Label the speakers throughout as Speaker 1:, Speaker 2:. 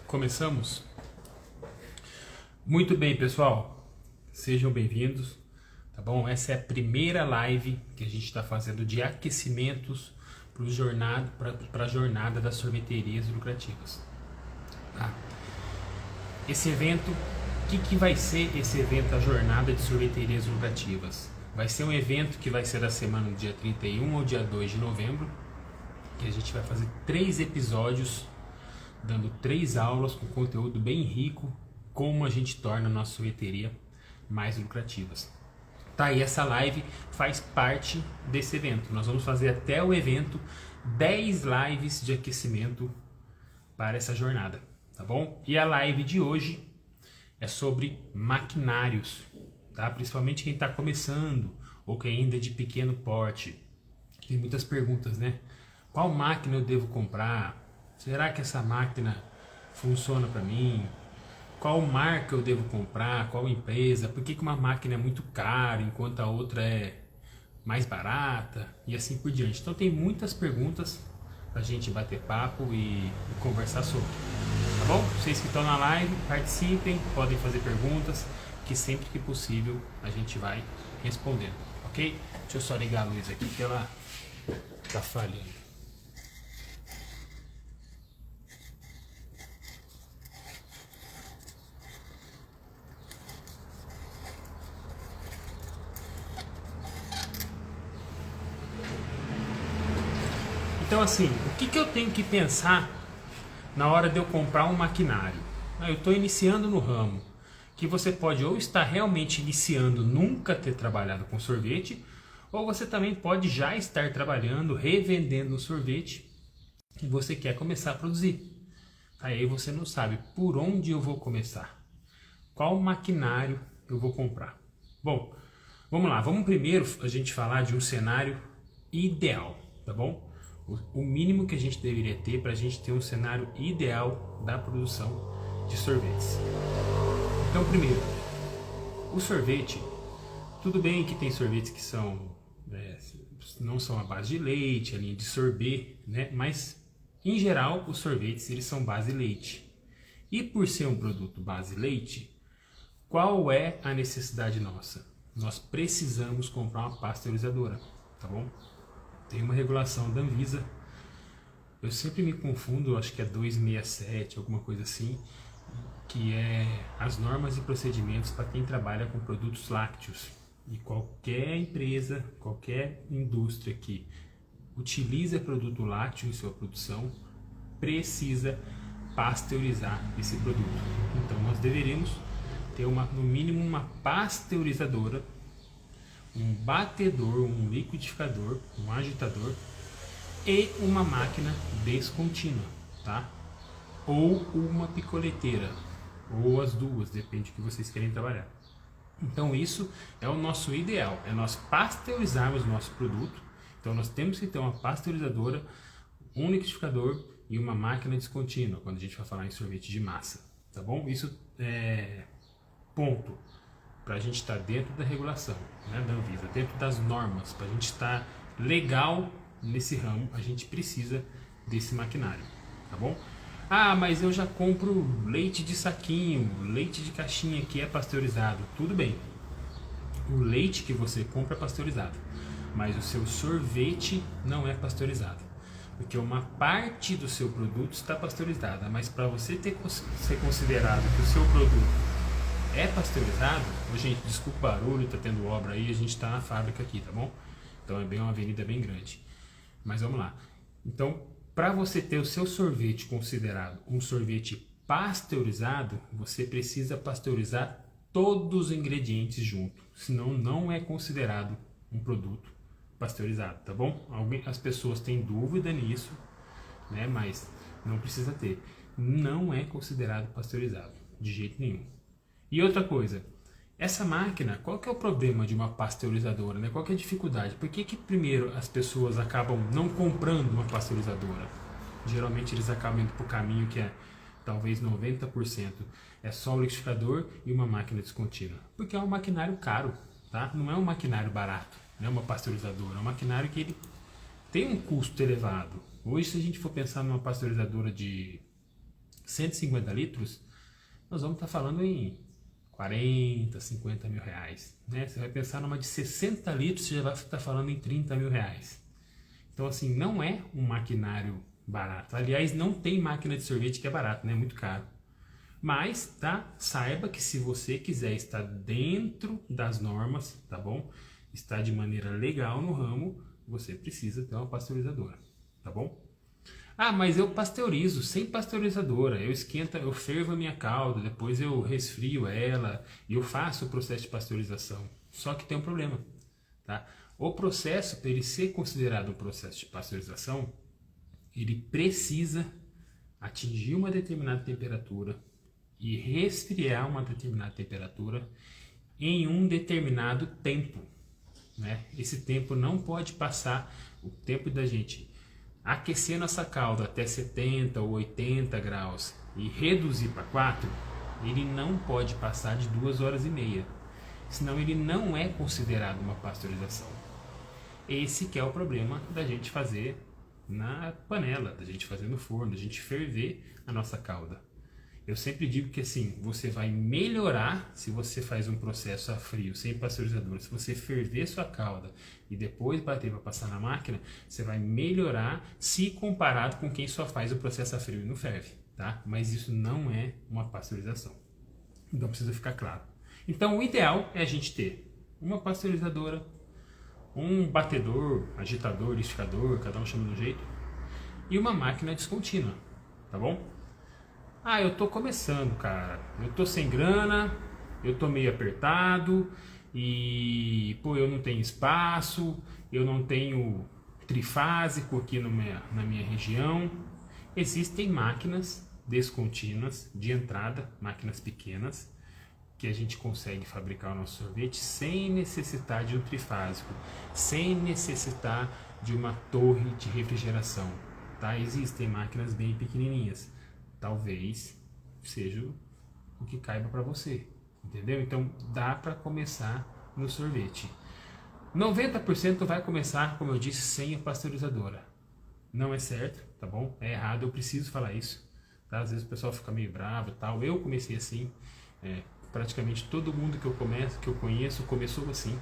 Speaker 1: Começamos? Muito bem, pessoal. Sejam bem-vindos, tá bom? Essa é a primeira live que a gente está fazendo de aquecimentos para a jornada das sorveterias lucrativas. Tá? Esse evento, o que vai ser esse evento, a jornada de sorveterias lucrativas? Vai ser um evento que vai ser da semana do dia 31 ao dia 2 de novembro, que a gente vai fazer 3 episódios, dando 3 aulas com conteúdo bem rico, como a gente torna a nossa sorveteria mais lucrativas. Tá, e essa live faz parte desse evento. Nós vamos fazer até o evento 10 lives de aquecimento para essa jornada, tá bom? E a live de hoje é sobre maquinários, tá? Principalmente quem está começando ou quem ainda é de pequeno porte. Tem muitas perguntas, né? Qual máquina eu devo comprar? Será que essa máquina funciona para mim? Qual marca eu devo comprar? Qual empresa? Por que uma máquina é muito cara enquanto a outra é mais barata? E assim por diante. Então tem muitas perguntas para a gente bater papo e conversar sobre. Tá bom? Vocês que estão na live, participem, podem fazer perguntas, que sempre que possível a gente vai respondendo. Ok? Deixa eu só ligar a luz aqui que ela tá falhando. Então assim, o que eu tenho que pensar na hora de eu comprar um maquinário? Eu estou iniciando no ramo, que você pode ou estar realmente iniciando, nunca ter trabalhado com sorvete, ou você também pode já estar trabalhando, revendendo sorvete, e você quer começar a produzir. Aí você não sabe por onde eu vou começar, qual maquinário eu vou comprar. Bom, vamos lá, vamos primeiro a gente falar de um cenário ideal, tá bom? O mínimo que a gente deveria ter para a gente ter um cenário ideal da produção de sorvetes. Então, primeiro, o sorvete, tudo bem que tem sorvetes que são não são à base de leite, a linha de sorbet, né? Mas em geral os sorvetes eles são base leite. E por ser um produto base leite, qual é a necessidade nossa? Nós precisamos comprar uma pasteurizadora, tá bom? Tem uma regulação da Anvisa, eu sempre me confundo, acho que é 267, alguma coisa assim, que é as normas e procedimentos para quem trabalha com produtos lácteos. E qualquer empresa, qualquer indústria que utiliza produto lácteo em sua produção, precisa pasteurizar esse produto. Então nós deveríamos ter no mínimo uma pasteurizadora, um batedor, um liquidificador, um agitador e uma máquina descontínua, tá? Ou uma picoleteira, ou as duas, depende do que vocês querem trabalhar. Então isso é o nosso ideal, é nós pasteurizarmos o nosso produto. Então nós temos que ter uma pasteurizadora, um liquidificador e uma máquina descontínua, quando a gente vai falar em sorvete de massa, tá bom? Isso é ponto para a gente estar dentro da regulação, né, da Anvisa, dentro das normas, para a gente estar legal nesse ramo, a gente precisa desse maquinário, tá bom? Ah, mas eu já compro leite de saquinho, leite de caixinha que é pasteurizado, tudo bem. O leite que você compra é pasteurizado, mas o seu sorvete não é pasteurizado, porque uma parte do seu produto está pasteurizada, mas para você ser considerado que o seu produto é pasteurizado, gente, desculpa o barulho, tá tendo obra aí, a gente tá na fábrica aqui, tá bom? Então é bem uma avenida bem grande. Mas vamos lá. Então, para você ter o seu sorvete considerado um sorvete pasteurizado, você precisa pasteurizar todos os ingredientes junto, senão não é considerado um produto pasteurizado, tá bom? As pessoas têm dúvida nisso, né? Mas não precisa ter. Não é considerado pasteurizado, de jeito nenhum. E outra coisa, essa máquina, qual que é o problema de uma pasteurizadora, né? Qual que é a dificuldade? Por que primeiro as pessoas acabam não comprando uma pasteurizadora? Geralmente eles acabam indo para o caminho que é talvez 90%. É só o liquidificador e uma máquina descontínua. Porque é um maquinário caro, tá? Não é um maquinário barato, não é uma pasteurizadora. É um maquinário que ele tem um custo elevado. Hoje, se a gente for pensar numa pasteurizadora de 150 litros, nós vamos estar falando em 40, 50 mil reais. Né? Você vai pensar numa de 60 litros, você já vai estar falando em 30 mil reais. Então, assim, não é um maquinário barato. Aliás, não tem máquina de sorvete que é barato, né? É muito caro. Mas, tá? Saiba que se você quiser estar dentro das normas, tá bom? Estar de maneira legal no ramo, você precisa ter uma pasteurizadora, tá bom? Ah, mas eu pasteurizo sem pasteurizadora. Eu esquento, eu fervo a minha calda, depois eu resfrio ela e eu faço o processo de pasteurização. Só que tem um problema, tá? O processo, para ele ser considerado um processo de pasteurização, ele precisa atingir uma determinada temperatura e resfriar uma determinada temperatura em um determinado tempo, né? Esse tempo não pode passar o tempo da gente aquecer nossa calda até 70 ou 80 graus e reduzir para 4, ele não pode passar de 2 horas e meia, senão ele não é considerado uma pasteurização. Esse que é o problema da gente fazer na panela, da gente fazer no forno, da gente ferver a nossa calda. Eu sempre digo que assim, você vai melhorar se você faz um processo a frio, sem pasteurizador. Se você ferver sua calda e depois bater para passar na máquina, você vai melhorar se comparado com quem só faz o processo a frio e não ferve, tá? Mas isso não é uma pasteurização. Então precisa ficar claro. Então o ideal é a gente ter uma pasteurizadora, um batedor, agitador, liquidificador, cada um chama de um jeito, e uma máquina descontínua, tá bom? Ah, eu tô começando, cara, eu tô sem grana, eu tô meio apertado e, pô, eu não tenho espaço, eu não tenho trifásico aqui na minha região. Existem máquinas descontínuas de entrada, máquinas pequenas, que a gente consegue fabricar o nosso sorvete sem necessitar de um trifásico, sem necessitar de uma torre de refrigeração, tá? Existem máquinas bem pequenininhas, talvez seja o que caiba para você, entendeu? Então dá para começar no sorvete. 90% vai começar, como eu disse, sem a pasteurizadora. Não é certo, tá bom? É errado, eu preciso falar isso, tá? Às vezes o pessoal fica meio bravo e tal. Eu comecei assim, praticamente todo mundo que eu conheço começou assim.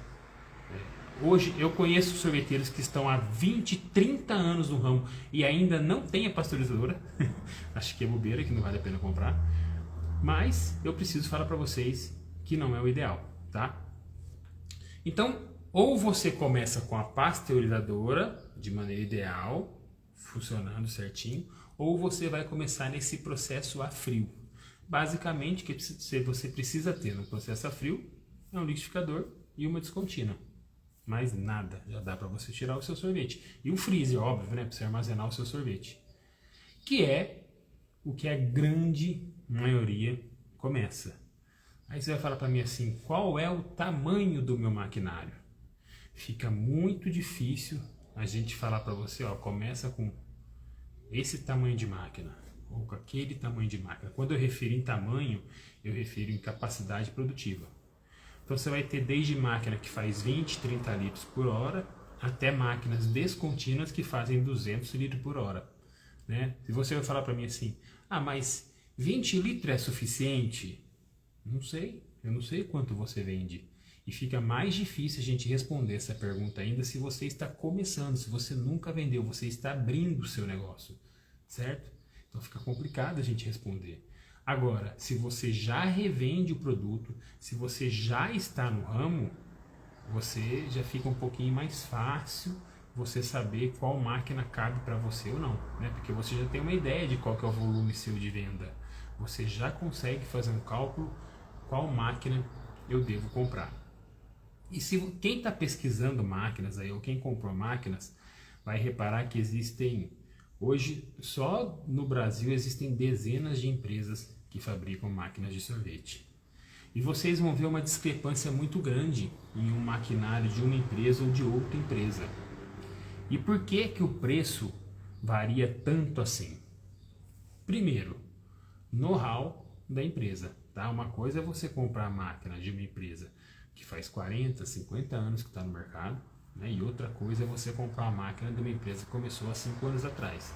Speaker 1: Hoje eu conheço sorveteiros que estão há 20, 30 anos no ramo e ainda não tem a pasteurizadora. Acho que é bobeira, que não vale a pena comprar. Mas eu preciso falar para vocês que não é o ideal, tá? Então, ou você começa com a pasteurizadora de maneira ideal, funcionando certinho, ou você vai começar nesse processo a frio. Basicamente, o que você precisa ter no processo a frio é um liquidificador e uma descontínua. Mais nada, já dá para você tirar o seu sorvete. E um freezer, óbvio, né, para você armazenar o seu sorvete. Que é o que a grande maioria começa. Aí você vai falar para mim assim, qual é o tamanho do meu maquinário? Fica muito difícil a gente falar para você, ó, começa com esse tamanho de máquina ou com aquele tamanho de máquina. Quando eu refiro em tamanho, eu refiro em capacidade produtiva. Então você vai ter desde máquina que faz 20, 30 litros por hora, até máquinas descontínuas que fazem 200 litros por hora. Né? Se você vai falar para mim assim, ah, mas 20 litros é suficiente? Não sei, eu não sei quanto você vende. E fica mais difícil a gente responder essa pergunta ainda se você está começando, se você nunca vendeu, você está abrindo o seu negócio, certo? Então fica complicado a gente responder. Agora, se você já revende o produto, se você já está no ramo, você já fica um pouquinho mais fácil você saber qual máquina cabe para você ou não, né? Porque você já tem uma ideia de qual que é o volume seu de venda. Você já consegue fazer um cálculo qual máquina eu devo comprar. E se quem está pesquisando máquinas aí, ou quem comprou máquinas, vai reparar que existem, hoje, só no Brasil existem dezenas de empresas que fabricam máquinas de sorvete. E vocês vão ver uma discrepância muito grande em um maquinário de uma empresa ou de outra empresa. E por que que o preço varia tanto assim? Primeiro, know-how da empresa. Tá? Uma coisa é você comprar a máquina de uma empresa que faz 40, 50 anos que está no mercado, né? E outra coisa é você comprar uma máquina de uma empresa que começou há 5 anos atrás.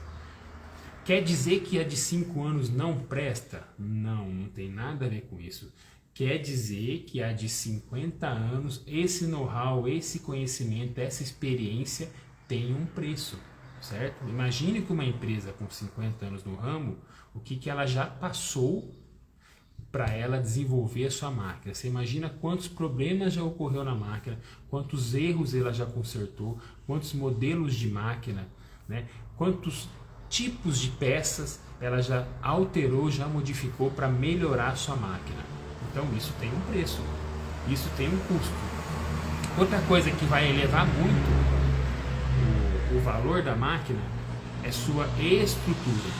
Speaker 1: Quer dizer que a de 5 anos não presta? Não, não tem nada a ver com isso. Quer dizer que a de 50 anos, esse know-how, esse conhecimento, essa experiência tem um preço, certo? Imagine que uma empresa com 50 anos no ramo, o que ela já passou para ela desenvolver a sua máquina. Você imagina quantos problemas já ocorreu na máquina, quantos erros ela já consertou, quantos modelos de máquina, né? Quantos tipos de peças ela já alterou, já modificou para melhorar a sua máquina. Então isso tem um preço, isso tem um custo. Outra coisa que vai elevar muito o valor da máquina é sua estrutura.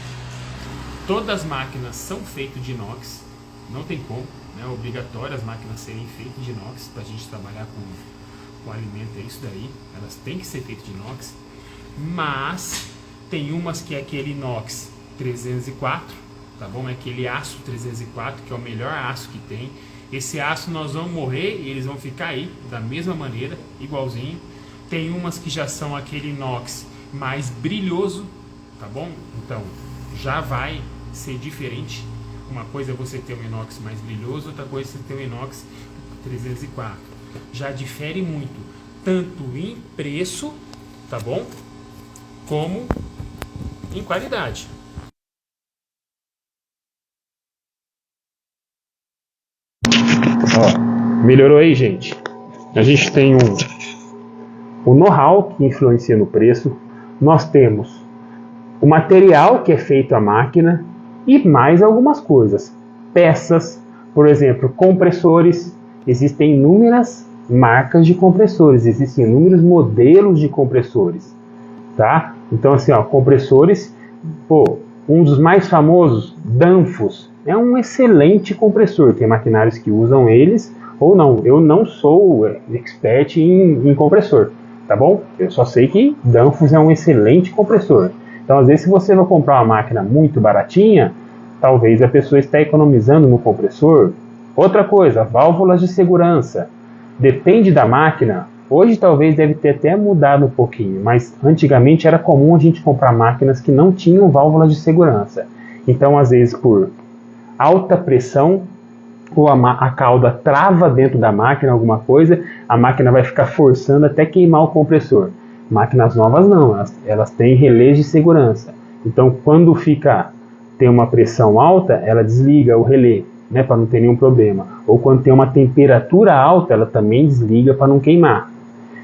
Speaker 1: Todas as máquinas são feitas de inox, não tem como, né? É obrigatório as máquinas serem feitas de inox para a gente trabalhar com alimento, é isso daí, elas têm que ser feitas de inox, mas tem umas que é aquele inox 304, tá bom? É aquele aço 304, que é o melhor aço que tem. Esse aço nós vamos morrer e eles vão ficar aí da mesma maneira, igualzinho. Tem umas que já são aquele inox mais brilhoso, tá bom? Então já vai ser diferente. Uma coisa é você ter um inox mais brilhoso, outra coisa é você ter um inox 304. Já difere muito, tanto em preço, tá bom? Como em qualidade. Ó, melhorou aí, gente? A gente tem o know-how que influencia no preço. Nós temos o material que é feito à máquina e mais algumas coisas. Peças, por exemplo, compressores. Existem inúmeras marcas de compressores, existem inúmeros modelos de compressores, tá? Então assim, ó, compressores, um dos mais famosos, Danfoss, é um excelente compressor. Tem maquinários que usam eles ou não. Eu não sou expert em compressor, tá bom? Eu só sei que Danfoss é um excelente compressor. Então, às vezes, se você vai comprar uma máquina muito baratinha, talvez a pessoa está economizando no compressor. Outra coisa, válvulas de segurança. Depende da máquina. Hoje talvez deve ter até mudado um pouquinho, mas antigamente era comum a gente comprar máquinas que não tinham válvulas de segurança. Então, às vezes, por alta pressão, ou a cauda trava dentro da máquina, alguma coisa, a máquina vai ficar forçando até queimar o compressor. Máquinas novas não, elas têm relés de segurança. Então, quando tem uma pressão alta, ela desliga o relé, né, para não ter nenhum problema. Ou quando tem uma temperatura alta, ela também desliga para não queimar.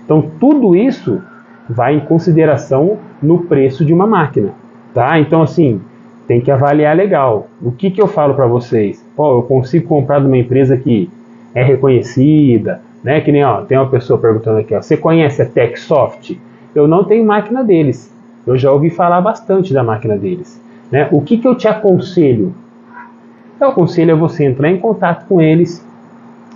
Speaker 1: Então, tudo isso vai em consideração no preço de uma máquina, tá? Então, assim, tem que avaliar legal. O que eu falo para vocês? Eu consigo comprar de uma empresa que é reconhecida, né? Que nem, tem uma pessoa perguntando aqui, você conhece a TechSoft? Eu não tenho máquina deles. Eu já ouvi falar bastante da máquina deles, né? O que eu te aconselho? Eu aconselho a você entrar em contato com eles,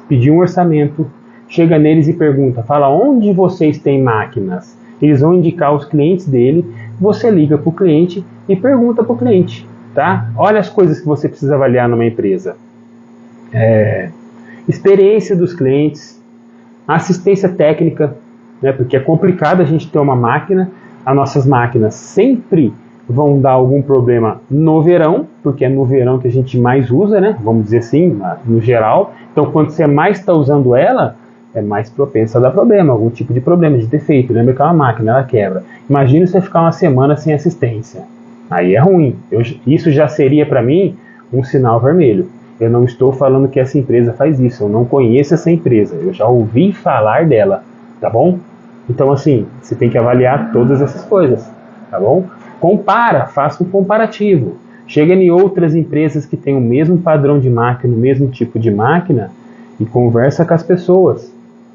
Speaker 1: pedir um orçamento, chega neles e pergunta, fala onde vocês têm máquinas. Eles vão indicar os clientes dele, você liga para o cliente e pergunta para o cliente, tá? Olha as coisas que você precisa avaliar numa empresa. Experiência dos clientes, assistência técnica, né? Porque é complicado a gente ter uma máquina, as nossas máquinas sempre vão dar algum problema no verão, porque é no verão que a gente mais usa, né? Vamos dizer assim, no geral. Então, quando você mais está usando ela, é mais propensa a dar problema, algum tipo de problema, de defeito. Lembra que é uma máquina, ela quebra. Imagina você ficar uma semana sem assistência. Aí é ruim. Isso já seria para mim um sinal vermelho. Eu não estou falando que essa empresa faz isso, eu não conheço essa empresa, eu já ouvi falar dela, tá bom? Então assim, você tem que avaliar todas essas coisas, tá bom? Compara, faça um comparativo. Chega em outras empresas que têm o mesmo padrão de máquina, o mesmo tipo de máquina e conversa com as pessoas.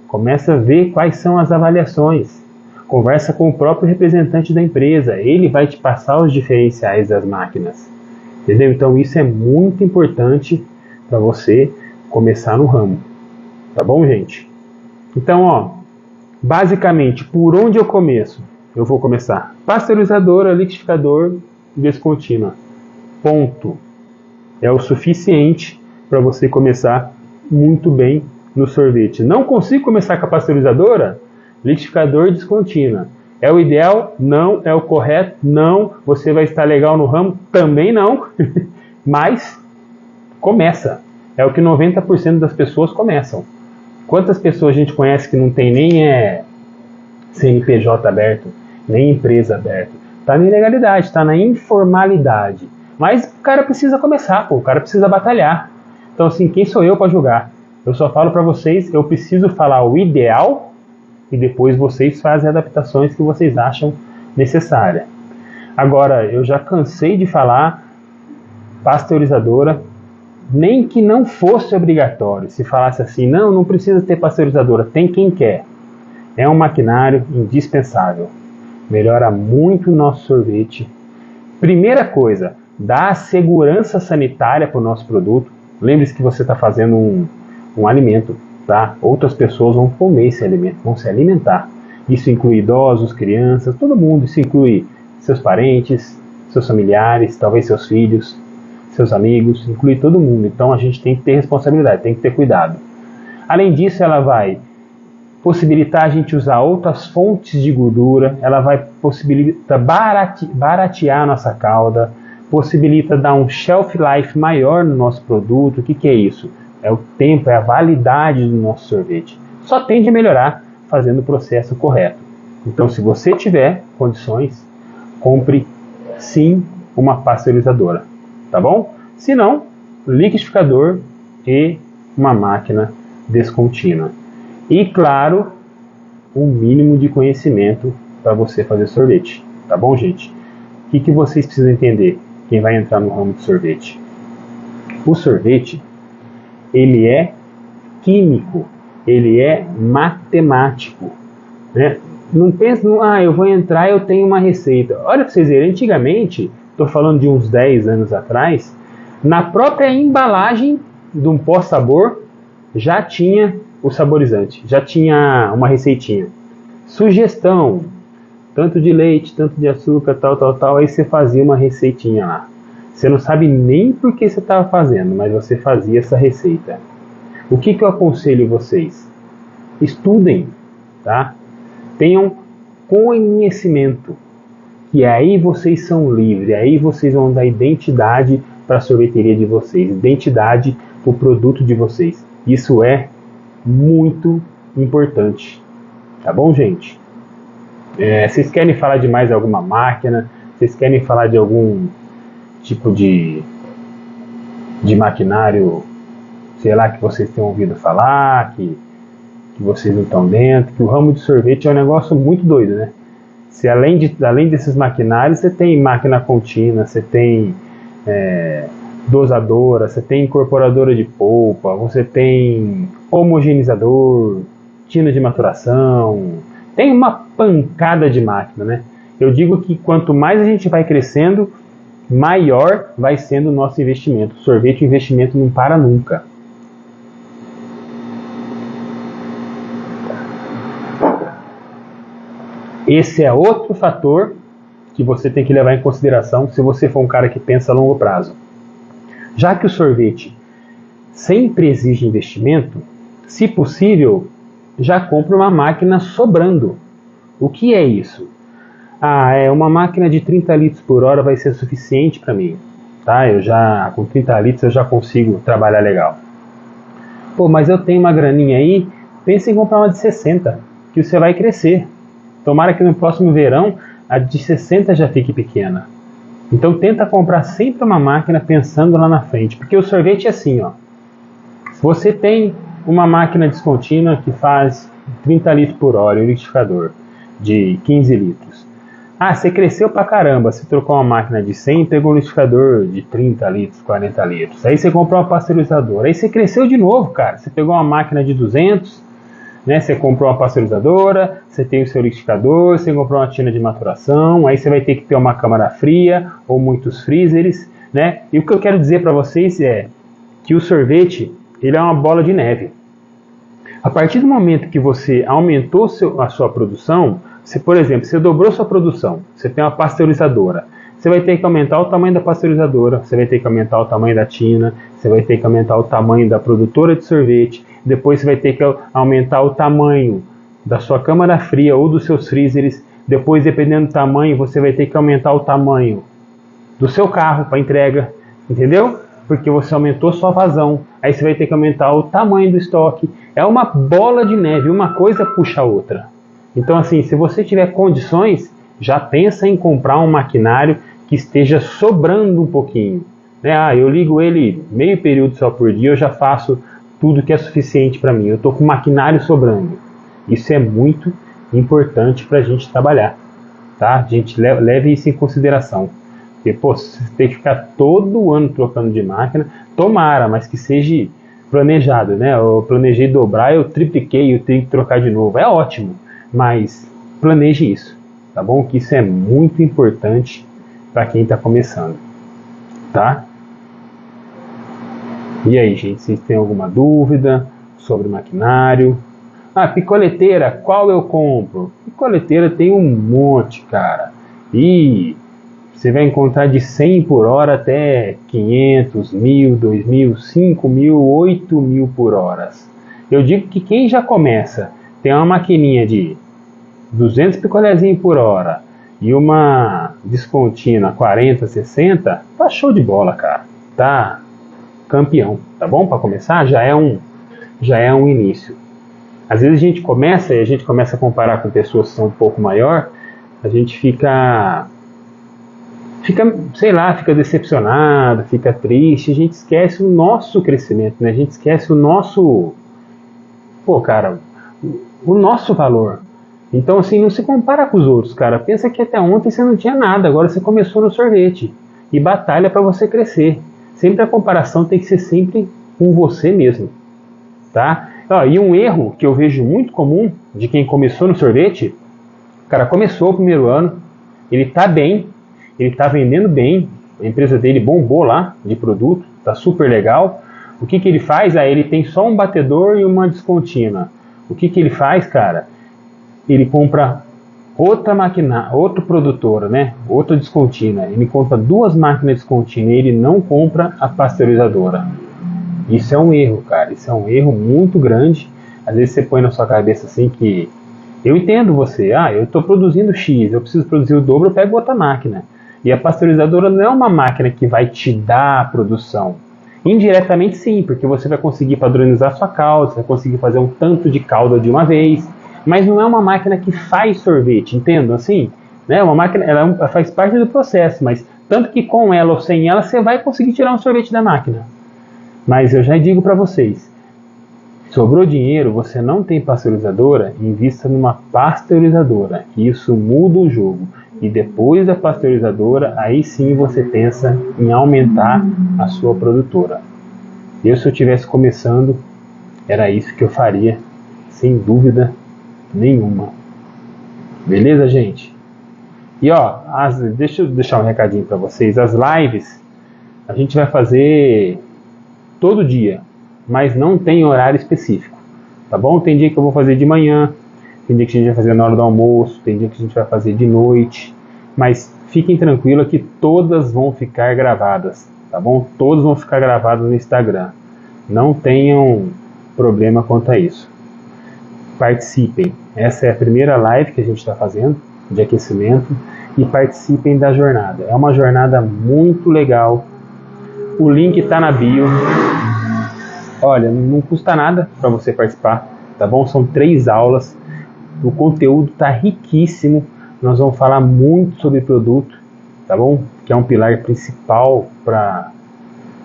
Speaker 1: Começa a ver quais são as avaliações. Conversa com o próprio representante da empresa, ele vai te passar os diferenciais das máquinas. Entendeu? Então isso é muito importante para você começar no ramo. Tá bom, gente? Então, basicamente, por onde eu começo? Eu vou começar pasteurizadora, liquidificador, descontínua. Ponto. É o suficiente para você começar muito bem no sorvete. Não consigo começar com a pasteurizadora? Liquidificador descontínua.
Speaker 2: É o ideal? Não. É o correto? Não. Você vai estar legal no ramo? Também não. Mas começa. É o que 90% das pessoas começam. Quantas pessoas a gente conhece que não tem nem CNPJ aberto, nem empresa aberta? Está na ilegalidade, está na informalidade. Mas o cara precisa começar, pô, o cara precisa batalhar. Então, assim, quem sou eu para julgar? Eu só falo para vocês, eu preciso falar o ideal e depois vocês fazem adaptações que vocês acham necessárias. Agora, eu já cansei de falar pasteurizadora, nem que não fosse obrigatório. Se falasse assim, não precisa ter pasteurizadora, tem quem quer. É um maquinário indispensável. Melhora muito o nosso sorvete. Primeira coisa, dá segurança sanitária para o nosso produto. Lembre-se que você está fazendo um alimento, tá? Outras pessoas vão comer esse alimento, vão se alimentar. Isso inclui idosos, crianças, todo mundo. Isso inclui seus parentes, seus familiares, talvez seus filhos, seus amigos, inclui todo mundo. Então a gente tem que ter responsabilidade, tem que ter cuidado. Além disso, ela vai possibilitar a gente usar outras fontes de gordura, ela vai possibilitar baratear a nossa calda, possibilita dar um shelf life maior no nosso produto. O que é isso? É o tempo, é a validade do nosso sorvete. Só tende a melhorar fazendo o processo correto. Então, se você tiver condições, compre sim uma pasteurizadora, tá bom? Se não, liquidificador e uma máquina descontínua. E, claro, um mínimo de conhecimento para você fazer sorvete, tá bom, gente? O que vocês precisam entender, quem vai entrar no ramo de sorvete? O sorvete, ele é químico, ele é matemático, né? Não pense, eu vou entrar, eu tenho uma receita. Olha para vocês verem, antigamente, estou falando de uns 10 anos atrás, na própria embalagem de um pó-sabor já tinha o saborizante, já tinha uma receitinha. Sugestão, tanto de leite, tanto de açúcar, tal, aí você fazia uma receitinha lá. Você não sabe nem por que você estava fazendo, mas você fazia essa receita. O que eu aconselho vocês? Estudem, tá? Tenham conhecimento, que aí vocês são livres, aí vocês vão dar identidade para a sorveteria de vocês, identidade para o produto de vocês. Isso é muito importante, tá bom, gente? Vocês querem falar de mais alguma máquina? Vocês querem falar de algum tipo de maquinário, sei lá, que vocês tenham ouvido falar, que vocês não estão dentro? Que o ramo de sorvete é um negócio muito doido, né? Se além desses maquinários, você tem máquina contínua, você tem dosadora, você tem incorporadora de polpa, você tem homogeneizador, tina de maturação, tem uma pancada de máquina, né? Eu digo que quanto mais a gente vai crescendo, maior vai sendo o nosso investimento. O sorvete, o investimento não para nunca. Esse é outro fator que você tem que levar em consideração se você for um cara que pensa a longo prazo. Já que o sorvete sempre exige investimento, se possível, já compre uma máquina sobrando. O que é isso? Uma máquina de 30 litros por hora vai ser suficiente para mim. Tá? Com 30 litros eu já consigo trabalhar legal. Pô, mas eu tenho uma graninha aí, pense em comprar uma de 60, que você vai crescer. Tomara que no próximo verão a de 60 já fique pequena. Então tenta comprar sempre uma máquina pensando lá na frente, porque o sorvete é assim, ó. Se você tem uma máquina descontínua que faz 30 litros por hora, um liquidificador de 15 litros. Você cresceu pra caramba, você trocou uma máquina de 100 e pegou um liquidificador de 30 litros, 40 litros. Aí você comprou uma pasteurizadora, aí você cresceu de novo, cara. Você pegou uma máquina de 200, né? Você comprou uma pasteurizadora, você tem o seu liquidificador, você comprou uma tina de maturação, aí você vai ter que ter uma câmara fria ou muitos freezers, né? E o que eu quero dizer para vocês é que o sorvete, ele é uma bola de neve. A partir do momento que você aumentou a sua produção, por exemplo, você dobrou sua produção, você tem uma pasteurizadora, você vai ter que aumentar o tamanho da pasteurizadora, você vai ter que aumentar o tamanho da tina, você vai ter que aumentar o tamanho da produtora de sorvete, depois você vai ter que aumentar o tamanho da sua câmara fria ou dos seus freezers, Depois, dependendo do tamanho, você vai ter que aumentar o tamanho do seu carro para entrega, entendeu? Porque você aumentou sua vazão, aí você vai ter que aumentar o tamanho do estoque. É uma bola de neve, uma coisa puxa a outra. Então, assim, se você tiver condições, já pensa em comprar um maquinário que esteja sobrando um pouquinho. Né? Eu ligo ele meio período só por dia, eu já faço tudo que é suficiente para mim. Eu estou com maquinário sobrando. Isso é muito importante para a gente trabalhar. Tá? A gente leve isso em consideração. Porque, pô, você tem que ficar todo ano trocando de máquina, tomara, mas que seja planejado, né? Eu planejei dobrar, eu tripliquei, eu tenho que trocar de novo. É ótimo, mas planeje isso, tá bom? Que isso é muito importante para quem está começando, tá? E aí, gente, vocês têm alguma dúvida sobre maquinário? Picoleteira, qual eu compro? Picoleteira tem um monte, cara. E você vai encontrar de 100 por hora até 500, 1.000, 2.000, 5.000, 8.000 por hora. Eu digo que quem já começa, tem uma maquininha de 200 picolézinhos por hora e uma descontínua 40, 60, tá show de bola, cara. Tá campeão, tá bom? Para começar, já é um início. Às vezes a gente começa a comparar com pessoas que são um pouco maior, a gente fica, sei lá, fica decepcionado, fica triste, a gente esquece o nosso crescimento, né? A gente esquece o nosso, o nosso valor. Então, assim, não se compara com os outros, cara. Pensa que até ontem você não tinha nada, agora você começou no sorvete. E batalha para você crescer. Sempre a comparação tem que ser sempre com você mesmo, tá? E um erro que eu vejo muito comum de quem começou no sorvete, o cara começou o primeiro ano, ele tá bem, ele tá vendendo bem, a empresa dele bombou lá de produto, tá super legal. O que ele faz? Ele tem só um batedor e uma descontínua. O que ele faz, cara? Ele compra outra máquina, outro produtor, né? Outra descontínua. Ele compra 2 máquinas descontínuas e ele não compra a pasteurizadora. Isso é um erro, cara. Isso é um erro muito grande. Às vezes você põe na sua cabeça assim que eu entendo você. Eu estou produzindo X, eu preciso produzir o dobro, eu pego outra máquina. E a pasteurizadora não é uma máquina que vai te dar a produção. Indiretamente sim, porque você vai conseguir padronizar sua calda, você vai conseguir fazer um tanto de calda de uma vez. Mas não é uma máquina que faz sorvete, entendam assim? Né? Uma máquina, ela faz parte do processo, mas tanto que com ela ou sem ela você vai conseguir tirar um sorvete da máquina. Mas eu já digo para vocês, sobrou dinheiro, você não tem pasteurizadora, invista numa pasteurizadora. Isso muda o jogo. E depois da pasteurizadora, aí sim você pensa em aumentar a sua produtora. Se eu estivesse começando, era isso que eu faria, sem dúvida nenhuma. Beleza, gente? E deixa eu deixar um recadinho para vocês. As lives a gente vai fazer todo dia, mas não tem horário específico, tá bom? Tem dia que eu vou fazer de manhã, tem dia que a gente vai fazer na hora do almoço, tem dia que a gente vai fazer de noite, mas fiquem tranquilos que todas vão ficar gravadas, tá bom? Todas vão ficar gravadas no Instagram. Não tenham problema quanto a isso. Participem. Essa é a primeira live que a gente está fazendo de aquecimento e participem da jornada. É uma jornada muito legal. O link está na bio. Olha, não custa nada para você participar, tá bom? São 3 aulas. O conteúdo está riquíssimo. Nós vamos falar muito sobre produto, tá bom? Que é um pilar principal para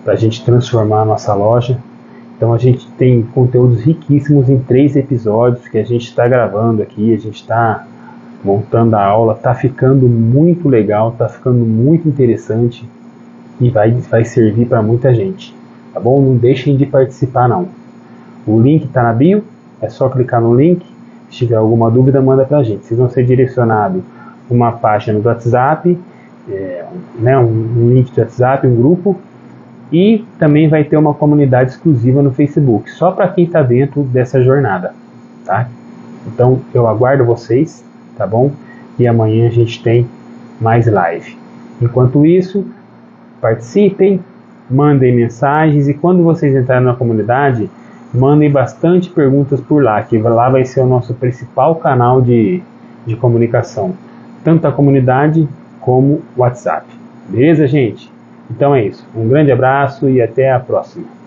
Speaker 2: a gente transformar a nossa loja. Então a gente tem conteúdos riquíssimos em 3 episódios que a gente está gravando aqui, a gente está montando a aula, está ficando muito legal, está ficando muito interessante e vai servir para muita gente, tá bom? Não deixem de participar não. O link está na bio, é só clicar no link, se tiver alguma dúvida manda para a gente. Vocês vão ser direcionados uma página do WhatsApp, um link do WhatsApp, um grupo, e também vai ter uma comunidade exclusiva no Facebook, só para quem está dentro dessa jornada, tá? Então eu aguardo vocês, tá bom? E amanhã a gente tem mais live. Enquanto isso, participem, mandem mensagens e quando vocês entrarem na comunidade, mandem bastante perguntas por lá, que lá vai ser o nosso principal canal de comunicação. tanto a comunidade como o WhatsApp. Beleza, gente? Então é isso. Um grande abraço e até a próxima.